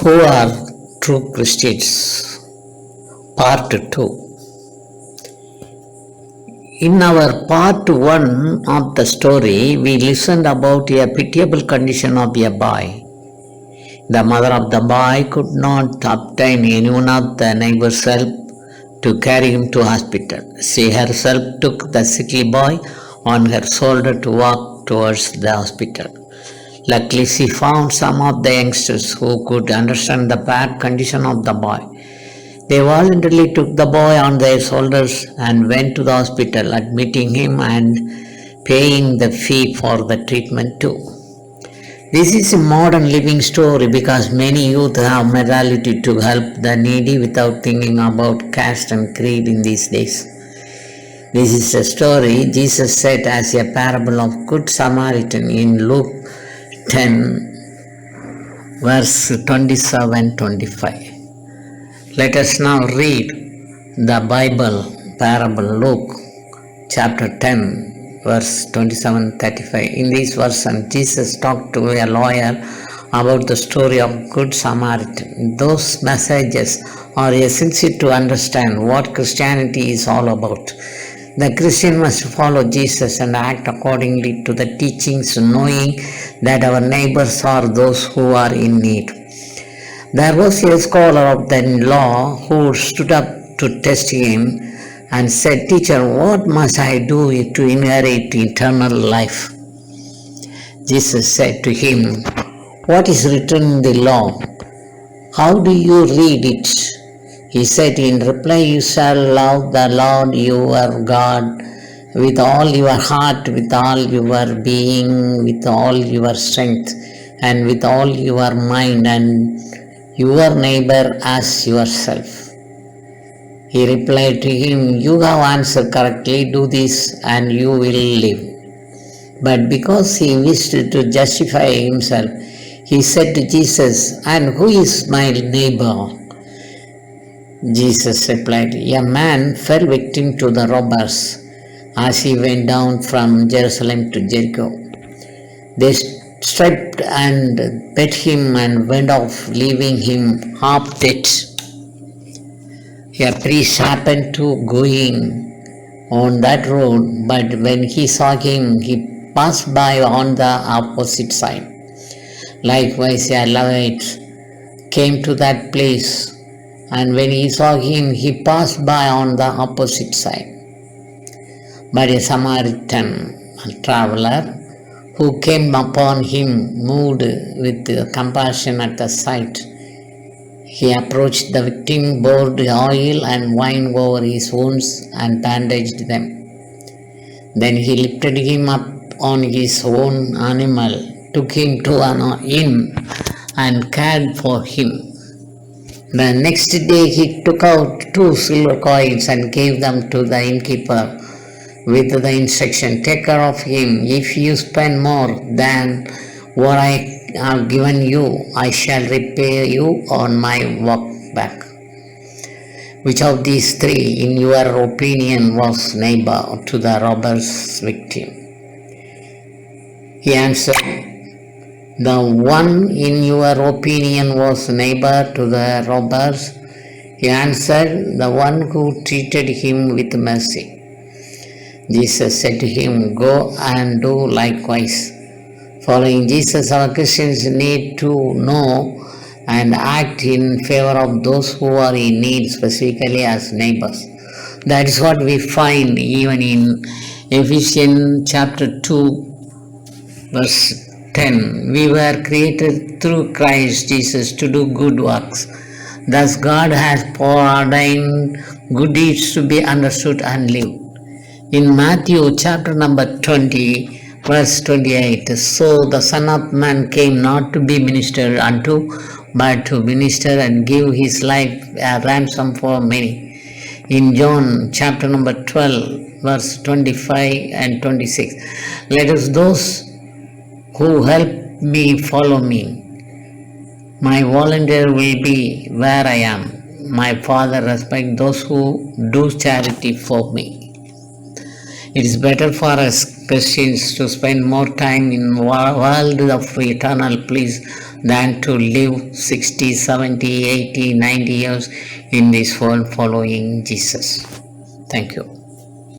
Who are true Christians? Part 2. In our part 1 of the story, we listened about a pitiable condition of a boy. The mother of the boy could not obtain anyone of the neighbor's help to carry him to hospital. She herself took the sickly boy on her shoulder to walk towards the hospital. Luckily, she found some of the youngsters who could understand the bad condition of the boy. They voluntarily took the boy on their shoulders and went to the hospital, admitting him and paying the fee for the treatment too. This is a modern living story because many youth have morality to help the needy without thinking about caste and creed in these days. This is a story Jesus said as a parable of Good Samaritan in Luke 10 verse 27-25. Let us now read the Bible parable Luke chapter 10 verse 27-35. In this verse, Jesus talked to a lawyer about the story of Good Samaritan. Those messages are essential to understand what Christianity is all about. The Christian must follow Jesus and act accordingly to the teachings, knowing that our neighbors are those who are in need. There was a scholar of the law who stood up to test him and said, "Teacher, what must I do to inherit eternal life?" Jesus said to him, "What is written in the law? How do you read it?" He said in reply, "You shall love the Lord your God with all your heart, with all your being, with all your strength, and with all your mind, and your neighbor as yourself." He replied to him, "You have answered correctly, do this and you will live." But because he wished to justify himself, he said to Jesus, "And who is my neighbor?" Jesus replied, "A man fell victim to the robbers as he went down from Jerusalem to Jericho. They stripped and beat him and went off, leaving him half dead. A priest happened to going on that road, but when he saw him, he passed by on the opposite side. Likewise, a Levite came to that place, and when he saw him, he passed by on the opposite side. But a Samaritan traveler who came upon him, moved with compassion at the sight, he approached the victim, poured oil and wine over his wounds, and bandaged them. Then he lifted him up on his own animal, took him to an inn, and cared for him. The next day he took out 2 silver coins and gave them to the innkeeper with the instruction, "Take care of him. If you spend more than what I have given you, I shall repay you on my walk back." Which of these 3, in your opinion, was neighbor to the robber's victim? He answered, "The one in your opinion was neighbor to the robbers." He answered, "The one who treated him with mercy." Jesus said to him, "Go and do likewise." Following Jesus, our Christians need to know and act in favor of those who are in need, specifically as neighbors. That is what we find even in Ephesians chapter 2 verse 10. We were created through Christ Jesus to do good works. Thus God has foreordained good deeds to be understood and lived. In Matthew chapter number 20 verse 28, "So the Son of Man came not to be ministered unto, but to minister and give his life a ransom for many." In John chapter number 12 verse 25 and 26, "Let us those who help me follow me. My volunteer will be where I am. My Father respects those who do charity for me." It is better for us Christians to spend more time in world of eternal bliss than to live 60, 70, 80, 90 years in this world following Jesus. Thank you.